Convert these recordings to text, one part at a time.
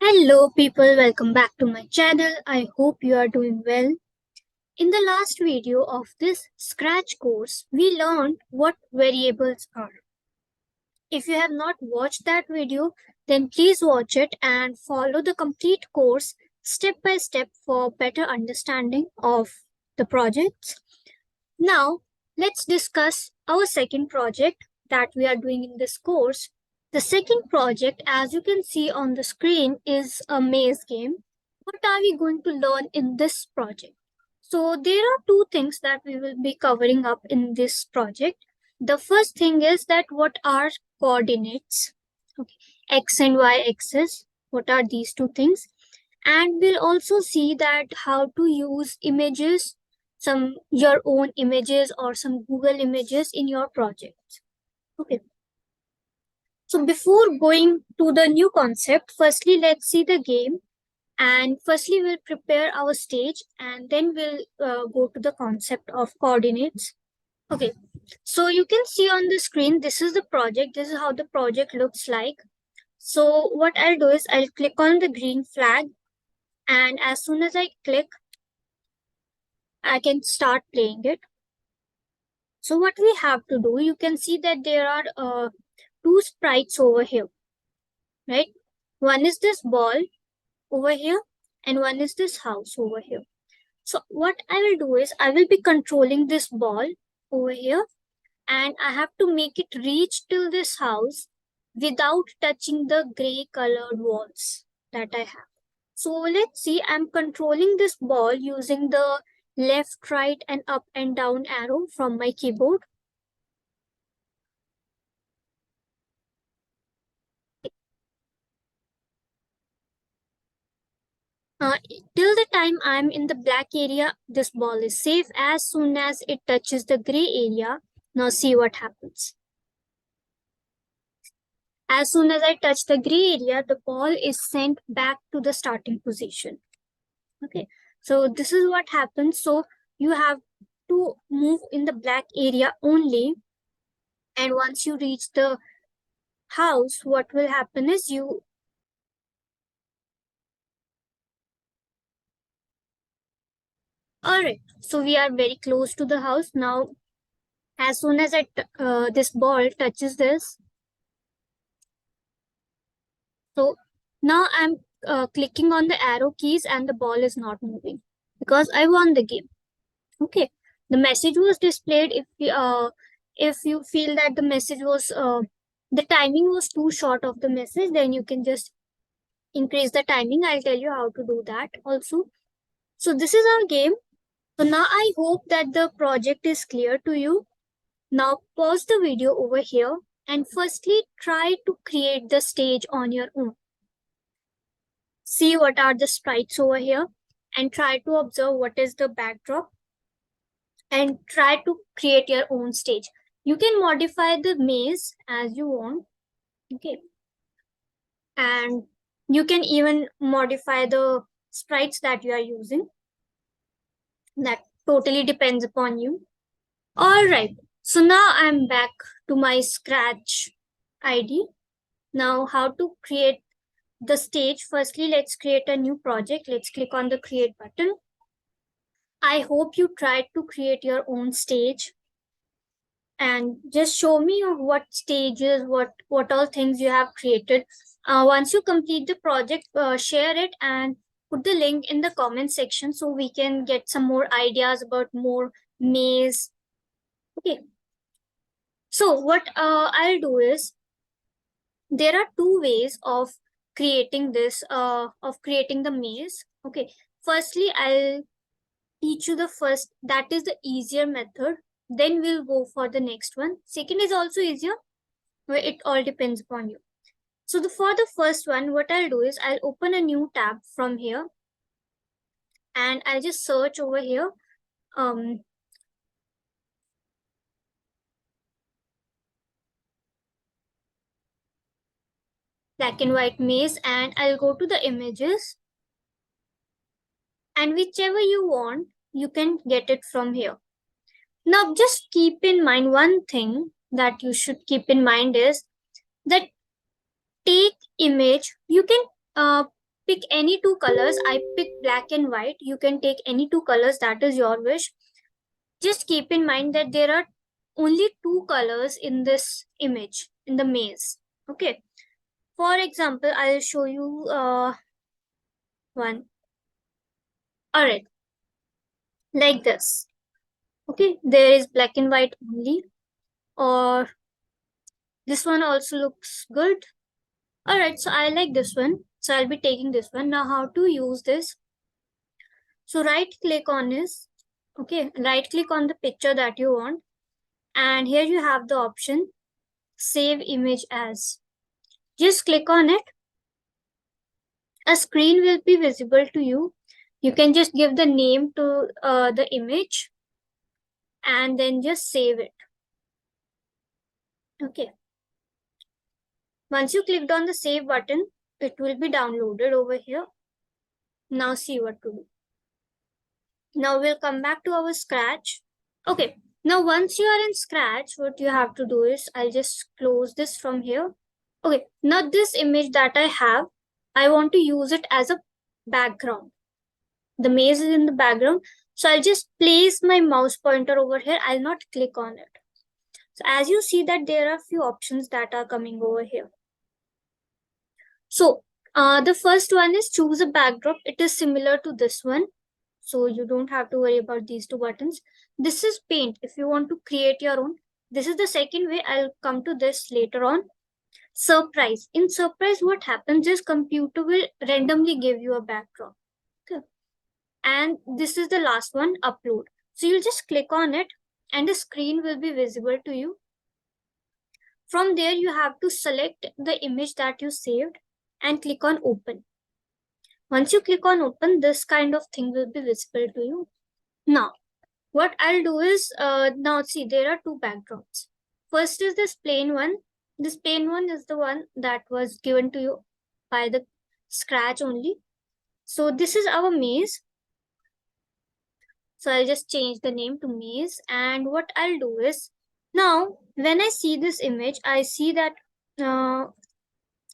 Hello, people, welcome back to my channel. I hope you are doing well. In the last video of this Scratch course, we learned what variables are. If you have not watched that video, then please watch it and follow the complete course step by step for better understanding of the projects. Now, let's discuss our second project that we are doing in this course. The second project, as you can see on the screen, is a maze game. What are we going to learn in this project? So, there are two things that we will be covering up in this project. The first thing is that what are coordinates? Okay. X and Y axis. What are these two things? And we'll also see that how to use images, some your own images or some Google images in your project. Okay. So before going to the new concept, firstly let's see the game, and firstly we'll prepare our stage and then we'll go to the concept of coordinates. Okay. So you can see on the screen, this is the project. This is how the project looks like. So what I'll do is I'll click on the green flag, and as soon as I click, I can start playing it. So what we have to do, you can see that there are two sprites over here, right? One is this ball over here and one is this house over here. So what I will do is I will be controlling this ball over here, and I have to make it reach till this house without touching the gray colored walls that I have. So let's see, I'm controlling this ball using the left, right, and up and down arrow from my keyboard. Till the time I'm in the black area, this ball is safe. As soon as it touches the gray area, now see what happens. As soon as I touch the gray area, the ball is sent back to the starting position. Okay, so this is what happens. So you have to move in the black area only. And once you reach the house, what will happen is you all right. So we are very close to the house now. As soon as this ball touches this, so now I'm clicking on the arrow keys and the ball is not moving because I won the game. Okay, the message was displayed. If you feel that the message was the timing was too short of the message, then you can just increase the timing. I'll tell you how to do that also. So this is our game. So now I hope that the project is clear to you. Now pause the video over here and firstly try to create the stage on your own. See what are the sprites over here and try to observe what is the backdrop and try to create your own stage. You can modify the maze as you want. Okay. And you can even modify the sprites that you are using. That totally depends upon you. All right. So now I'm back to my Scratch ID. Now how to create the stage. Firstly, let's create a new project. Let's click on the create button. I hope you tried to create your own stage and just show me what stages, what all things you have created. Once you complete the project, share it and put the link in the comment section so we can get some more ideas about more maze. Okay. So what I'll do is there are two ways of creating this of creating the maze. Okay. Firstly, I'll teach you the first, that is the easier method. Then we'll go for the next one. Second is also easier, where it all depends upon you. So for the first one, what I'll do is I'll open a new tab from here and I'll just search over here. Black and white maze, and I'll go to the images, and whichever you want, you can get it from here. Now just keep in mind one thing that you should keep in mind is that take image, you can pick any two colors. I pick black and white. You can take any two colors, that is your wish. Just keep in mind that there are only two colors in this image, in the maze. Okay. For example, I'll show you one. Alright, like this. Okay, there is black and white only. Or this one also looks good. Alright, so I like this one. So I'll be taking this one. Now how to use this? So right click on this. Okay, right click on the picture that you want. And here you have the option save image as. Just click on it. A screen will be visible to you. You can just give the name to the image and then just save it. Okay. Once you clicked on the save button, it will be downloaded over here. Now see what to do. Now we'll come back to our Scratch. Okay. Now once you are in Scratch, what you have to do is, I'll just close this from here. Okay. Now this image that I have, I want to use it as a background. The maze is in the background. So I'll just place my mouse pointer over here. I'll not click on it. So as you see that there are few options that are coming over here. So the first one is choose a backdrop. It is similar to this one. So you don't have to worry about these two buttons. This is paint. If you want to create your own. This is the second way. I'll come to this later on. Surprise. In surprise, what happens is computer will randomly give you a backdrop. Okay. And this is the last one, upload. So you'll just click on it and the screen will be visible to you. From there, you have to select the image that you saved and click on open. Once you click on open, this kind of thing will be visible to you. Now, what I'll do is, now see, there are two backdrops. First is this plain one. This plain one is the one that was given to you by the Scratch only. So this is our maze. So I'll just change the name to maze. And what I'll do is, now when I see this image, I see that,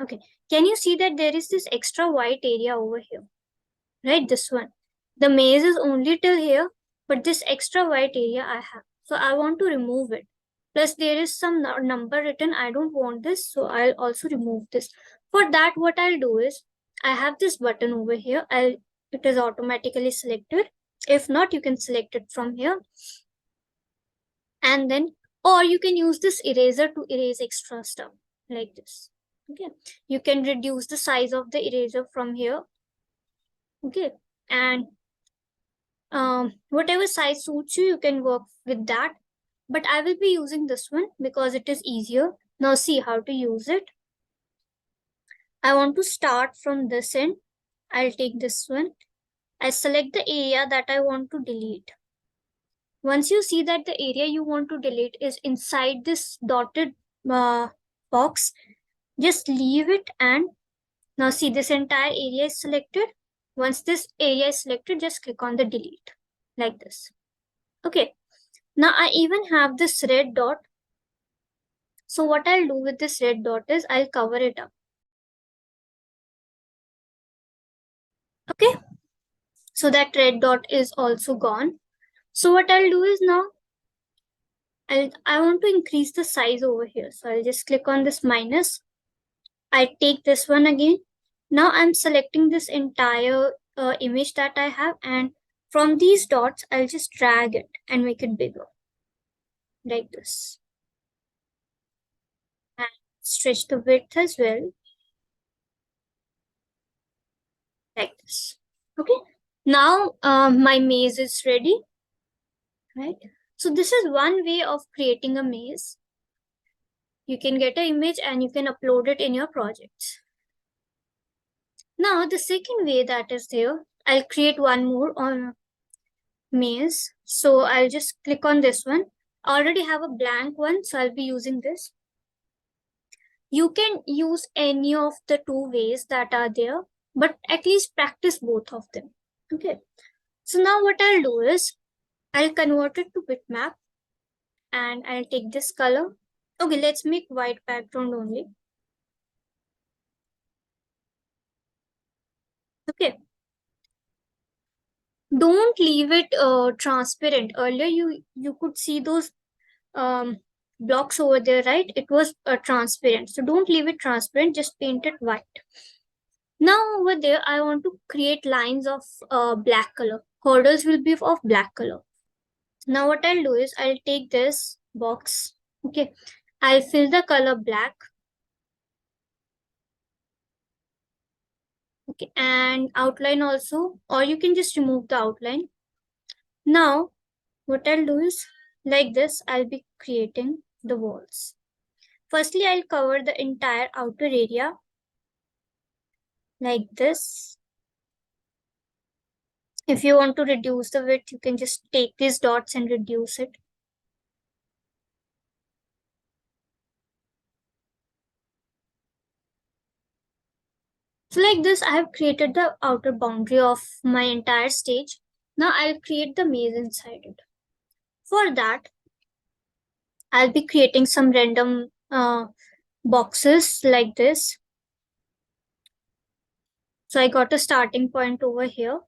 okay, can you see that there is this extra white area over here? Right, this one. The maze is only till here, but this extra white area I have. So I want to remove it. Plus there is some number written. I don't want this, so I'll also remove this. For that, what I'll do is, I have this button over here. It is automatically selected. If not, you can select it from here. And then, or you can use this eraser to erase extra stuff like this. Okay. You can reduce the size of the eraser from here. Okay. And whatever size suits you, you can work with that. But I will be using this one because it is easier. Now see how to use it. I want to start from this end. I'll take this one. I select the area that I want to delete. Once you see that the area you want to delete is inside this dotted box, just leave it and now see this entire area is selected. Once this area is selected, just click on the delete like this. Okay. Now I even have this red dot. So what I'll do with this red dot is I'll cover it up. Okay. So that red dot is also gone. So what I'll do is now I want to increase the size over here. So I'll just click on this minus. I take this one again. Now I'm selecting this entire image that I have, and from these dots, I'll just drag it and make it bigger like this. And stretch the width as well like this. Okay. Now my maze is ready, right? So this is one way of creating a maze. You can get an image and you can upload it in your projects. Now the second way that is there, I'll create one more on maze. So I'll just click on this one. I already have a blank one, so I'll be using this. You can use any of the two ways that are there, but at least practice both of them. Okay. So now what I'll do is, I'll convert it to bitmap and I'll take this color. Okay, let's make white background only. Don't leave it transparent. Earlier you could see those um, blocks over there, right? It was transparent. So don't leave it transparent, just paint it white. Now over there, I want to create lines of black color. Hurdles will be of black color. Now what I'll do is I'll take this box. Okay, I'll fill the color black. Okay, and outline also, or you can just remove the outline. Now what I'll do is like this, I'll be creating the walls. Firstly, I'll cover the entire outer area like this. If you want to reduce the width, you can just take these dots and reduce it. So like this, I have created the outer boundary of my entire stage. Now I'll create the maze inside it. For that, I'll be creating some random boxes like this. So I got a starting point over here.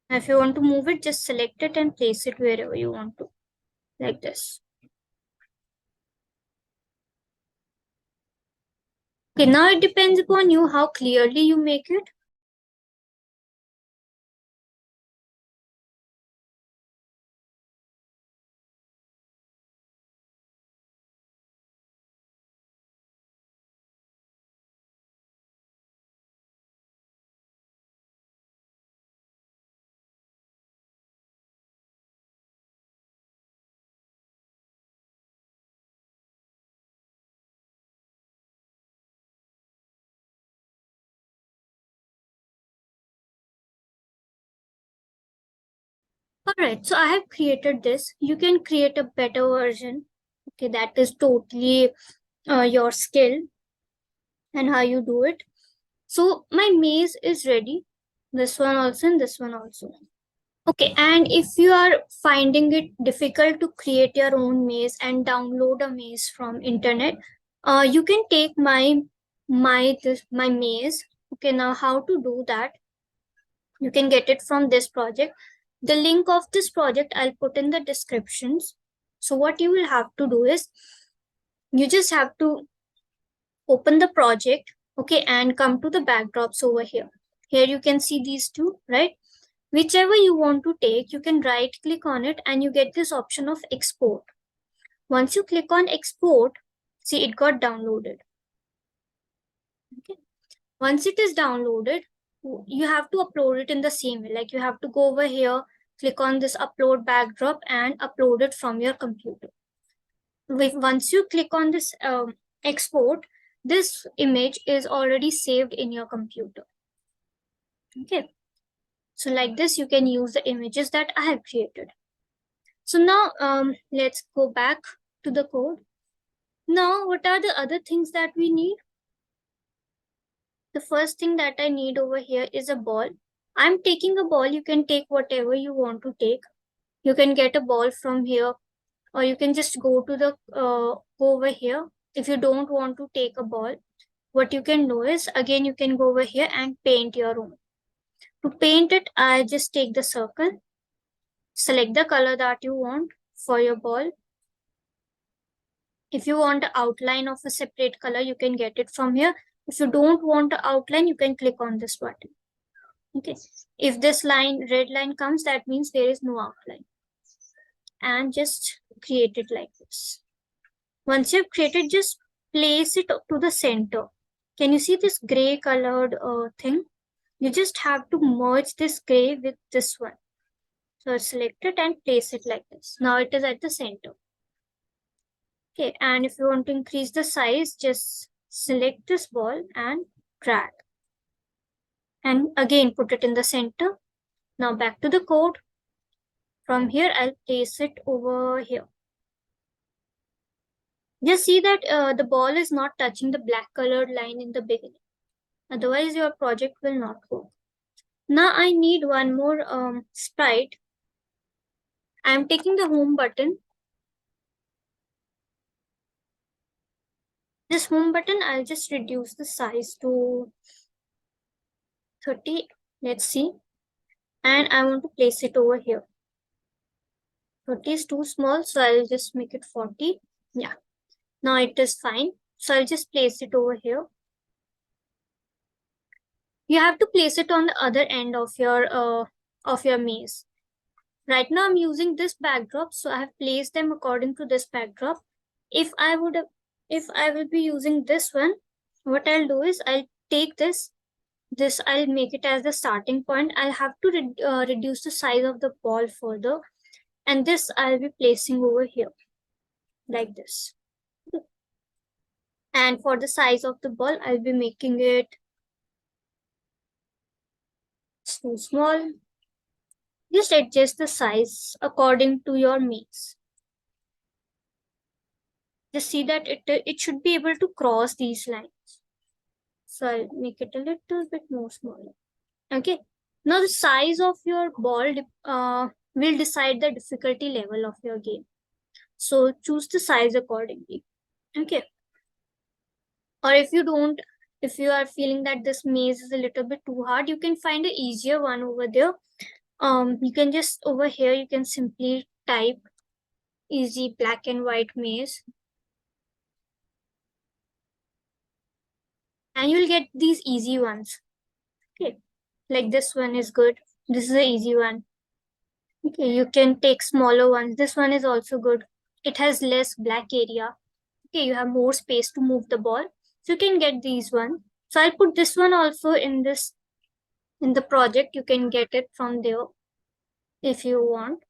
If you want to move it, just select it and place it wherever you want to, like this. Okay, now it depends upon you how clearly you make it. Alright, so I have created this. You can create a better version. Okay, that is totally your skill and how you do it. So my maze is ready. This one also and this one also. Okay, and if you are finding it difficult to create your own maze and download a maze from internet, you can take my maze. Okay, now how to do that? You can get it from this project. The link of this project I'll put in the descriptions. So what you will have to do is you just have to open the project, okay, and come to the backdrops over here. Here you can see these two, right? Whichever you want to take, you can right click on it and you get this option of export. Once you click on export, see it got downloaded. Okay. Once it is downloaded, you have to upload it in the same way. Like you have to go over here, click on this upload backdrop and upload it from your computer. Once you click on this export, this image is already saved in your computer. Okay. So like this, you can use the images that I have created. So now let's go back to the code. Now, what are the other things that we need? The first thing that I need over here is a ball. I'm taking a ball. You can take whatever you want to take. You can get a ball from here, or you can just go to the go over here. If you don't want to take a ball, what you can do is again you can go over here and paint your own. To paint it, I just take the circle, select the color that you want for your ball. If you want the outline of a separate color, you can get it from here. If you don't want the outline, you can click on this button. Okay. If this red line comes, that means there is no outline. And just create it like this. Once you've created, just place it to the center. Can you see this gray colored thing? You just have to merge this gray with this one. So select it and place it like this. Now it is at the center. Okay, and if you want to increase the size, just select this ball and drag. And again, put it in the center. Now back to the code. From here, I'll place it over here. Just see that the ball is not touching the black colored line in the beginning. Otherwise, your project will not work. Now I need one more sprite. I'm taking the home button. This home button, I'll just reduce the size to 30. Let's see. and I want to place it over here. 30 is too small, so I'll just make it 40. Yeah, now it is fine. So I'll just place it over here. You have to place it on the other end of your maze. Right now I'm using this backdrop, so I have placed them according to this backdrop. If I would have, if I will be using this one, what I'll do is I'll take this I'll make it as the starting point. I'll have to reduce the size of the ball further, and this I'll be placing over here like this. And for the size of the ball, I'll be making it too small. Just adjust the size according to your maze. Just see that it should be able to cross these lines. So I'll make it a little bit more smaller. Okay. Now the size of your ball will decide the difficulty level of your game. So choose the size accordingly. Okay. Or if you are feeling that this maze is a little bit too hard, you can find an easier one over there. You can just over here, you can simply type easy black and white maze, and you'll get these easy ones. Okay. Like this one is good. This is an easy one. Okay, you can take smaller ones. This one is also good. It has less black area. Okay, you have more space to move the ball. So you can get these one. So I'll put this one also in the project. You can get it from there if you want.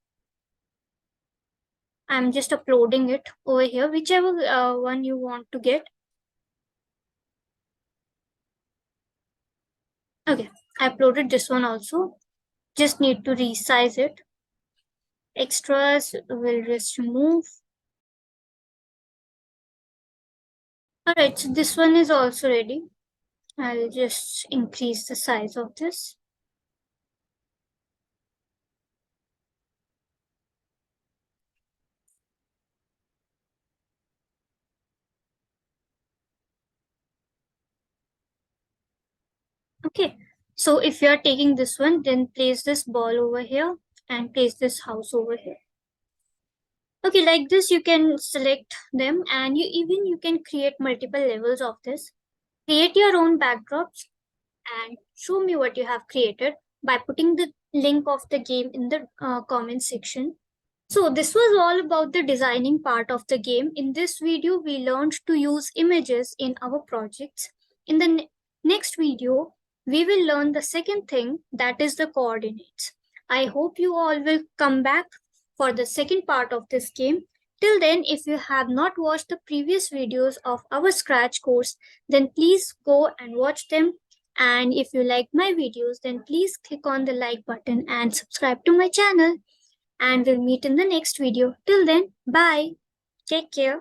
I'm just uploading it over here, whichever one you want to get. Okay, I uploaded this one also. Just need to resize it. Extras will just remove. Alright, so this one is also ready. I'll just increase the size of this. Okay, so if you are taking this one, then place this ball over here and place this house over here. Okay, like this you can select them, and you can create multiple levels of this. Create your own backdrops and show me what you have created by putting the link of the game in the comment section. So this was all about the designing part of the game. In this video, we learned to use images in our projects. In the next video, we will learn the second thing, that is the coordinates. I hope you all will come back for the second part of this game. Till then, if you have not watched the previous videos of our Scratch course, then please go and watch them. And if you like my videos, then please click on the like button and subscribe to my channel. And we'll meet in the next video. Till then, bye. Take care.